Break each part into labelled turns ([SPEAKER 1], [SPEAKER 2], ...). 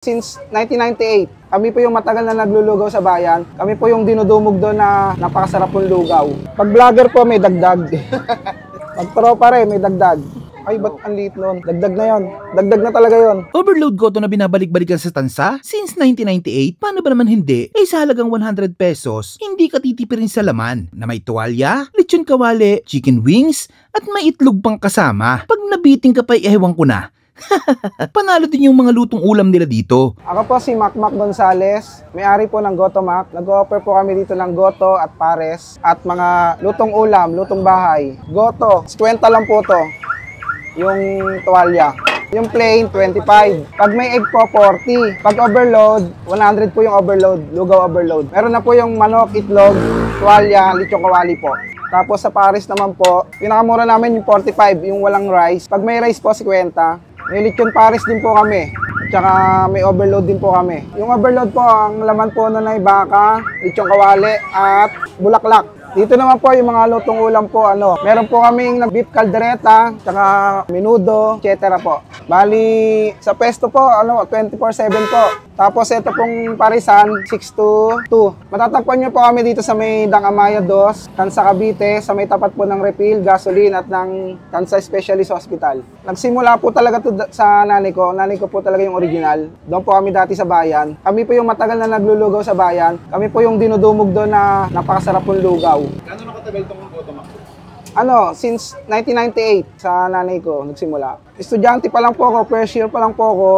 [SPEAKER 1] Since 1998, kami po yung matagal na naglulugaw sa bayan. Kami po yung dinudumog doon na napakasarap pong lugaw. Pag vlogger po, may dagdag. Pag tropa rin, may dagdag. Ay, ba't ang liit nun? Dagdag na yon. Dagdag na talaga yon.
[SPEAKER 2] Overload goto na binabalik-balikan sa tansa? Since 1998, paano ba naman hindi? Eh sa halagang 100 pesos, hindi ka titipirin sa laman na may tuwalya, lechon kawali, chicken wings, at may itlog pang kasama. Pag nabiting ka pa, ewan ko na. Panalo din yung mga lutong ulam nila dito.
[SPEAKER 1] Ako po si Mac Gonzales, may-ari po ng Goto Mac. Nag-offer po kami dito ng goto at pares at mga lutong ulam, lutong bahay. Goto, 50 lang po to. Yung tuwalya. Yung plain, 25. Pag may egg po, 40. Pag overload, 100 po yung overload, lugaw overload. Meron na po yung manok, itlog, tuwalya, lechon kawali po. Tapos sa pares naman po, pinakamura namin yung 45, yung walang rice. Pag may rice po, 50. May lechon pares din po kami. Tsaka may overload din po kami. Yung overload po, ang laman po nun ay baka, lechon kawali, at bulaklak. Dito naman po yung mga lutong ulam po, meron po kaming beef caldereta, tsaka menudo, etc. po. Bali, sa pesto po, 24/7 po. Tapos ito pong parisan, 6 to 2. Matatagpuan nyo po kami dito sa may Dang Amaya 2, Tansa Cavite, sa may tapat po ng refill, gasoline at ng Tansa Specialist Hospital. Nagsimula po talaga to sa nanay ko. Nanay ko po talaga yung original. Doon po kami dati sa bayan. Kami po yung matagal na naglulugaw sa bayan. Kami po yung dinudumog doon na napakasarap pong lugaw.
[SPEAKER 3] Gano'n nakatagal itong Goto Mac?
[SPEAKER 1] Since 1998 sa nanay ko nagsimula. Estudyante pa lang po ako, first year pa lang po ako.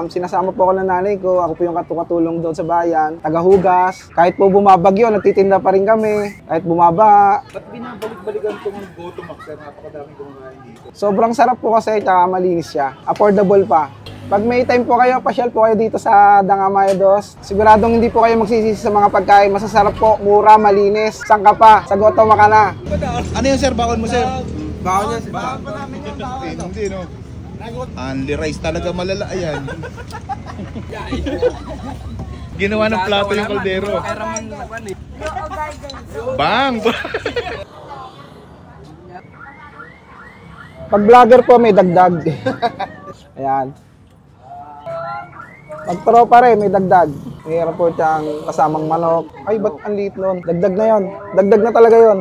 [SPEAKER 1] Sinasama po ako ng nanay ko. Ako po yung katulong doon sa bayan. Tagahugas. Kahit po bumabagyo, nagtitinda pa rin kami. Kahit bumaba.
[SPEAKER 3] Ba't binabalik-balikan itong Goto Mac, sir? Napakadaming kumakain dito.
[SPEAKER 1] Sobrang sarap po kasi, tsaka malinis siya. Affordable pa. Pag may time po kayo, pasyal po kayo dito sa Dang Amaya 2. Siguradong hindi po kayo magsisisi sa mga pagkain. Masasarap po, mura, malinis. Saan ka pa? Sa Goto Mac ka na.
[SPEAKER 3] Ano yun, sir? Bakon mo, sir?
[SPEAKER 1] Bakon niya,
[SPEAKER 3] Bakon pa namin yung bakon. Hindi, no? Only rice talaga malala yan. Ginawa ng plato yung kaldero. Bang!
[SPEAKER 1] Pag vlogger po, may dagdag. Ayan. Pag tropa rin, may dagdag. Mayroon po siyang kasamang manok. Ay, ba't ang liit nun? Dagdag na yon. Dagdag na talaga yon.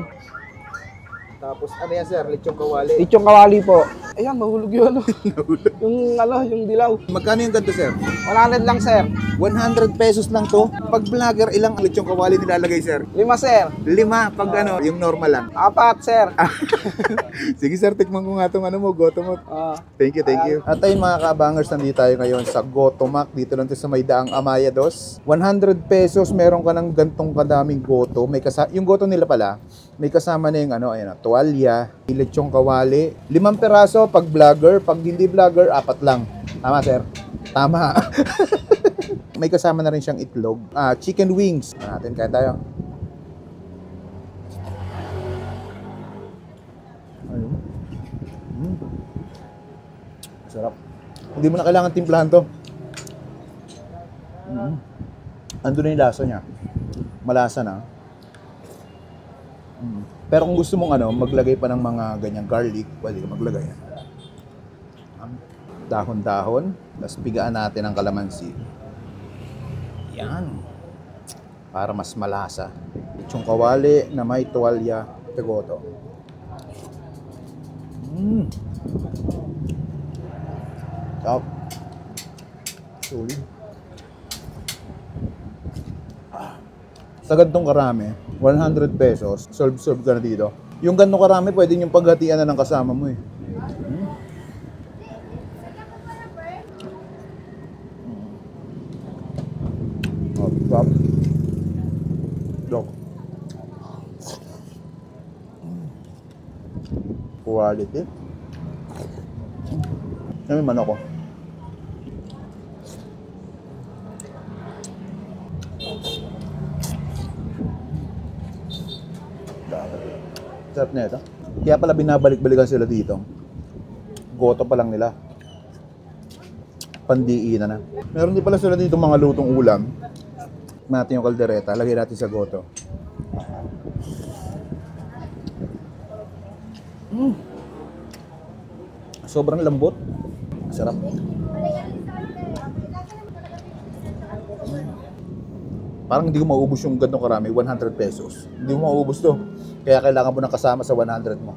[SPEAKER 3] Tapos ano yan, sir? Lechon kawali.
[SPEAKER 1] Lechon kawali po. Ayan, mahulog yun. yung dilaw.
[SPEAKER 3] Magkano yung ganito, sir?
[SPEAKER 1] 100 lang, sir.
[SPEAKER 3] 100 pesos lang to. Pag vlogger, ilang lechon kawali nilalagay, sir?
[SPEAKER 1] 5, sir.
[SPEAKER 3] 5. Pag yung normal lang.
[SPEAKER 1] 4, sir.
[SPEAKER 3] Sige, sir, tikman ko nga itong Goto Mac. Thank you, thank you. At ayun mga kabangers, nandito tayo ngayon sa Goto Mac. Dito lang sa may Daang Amaya 2. 100 pesos, meron ka ng gantong kadaming goto. Yung goto nila pala, may kasama na yung tuwalya, lechong kawali. 5 peraso pag vlogger, pag hindi vlogger, 4 lang. Tama, sir? Tama. May kasama na rin siyang itlog. Chicken wings. Natin, kaya tayo. Ayun. Sarap. Hindi mo na kailangan timplahan to. Andun na yung lasa niya. Malasa na. Pero kung gusto mong maglagay pa ng mga ganyang garlic, pwede ka maglagay. Dahon-dahon, tapos pigaan natin ang kalamansi. Yan. Para mas malasa. Lechong kawali na may tuwalya, tegoto. Top. Solid. Sa gantong karami, 100 pesos, serve ka na dito. Yung gantong karami, pwede yung paghatian na ng kasama mo eh. Top. Dok. Quality. Yan may manok ko. Sarap na ito. Kaya pala binabalik-balikan sila dito. Goto pa lang nila. Pandiinan na. Meron din pala sila dito mga lutong ulam. Natin yung kaldereta. Lagay natin sa goto. Sobrang lambot. Sarap. Parang hindi ko maubos yung ganito karami, 100 pesos. Hindi mo maubos to. Kaya kailangan mo nang kasama sa 100 mo.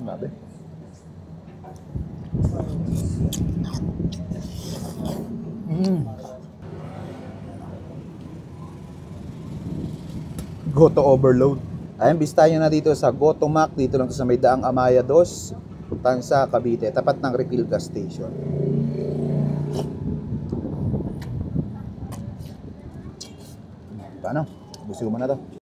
[SPEAKER 3] Grabe. Goto overload. Ayan, bistahin na dito sa Gotomac. Dito lang to sa may daang Amaya 2, Tansa, Cavite. Tapat ng refill gas station. Paano? Busin ko muna to.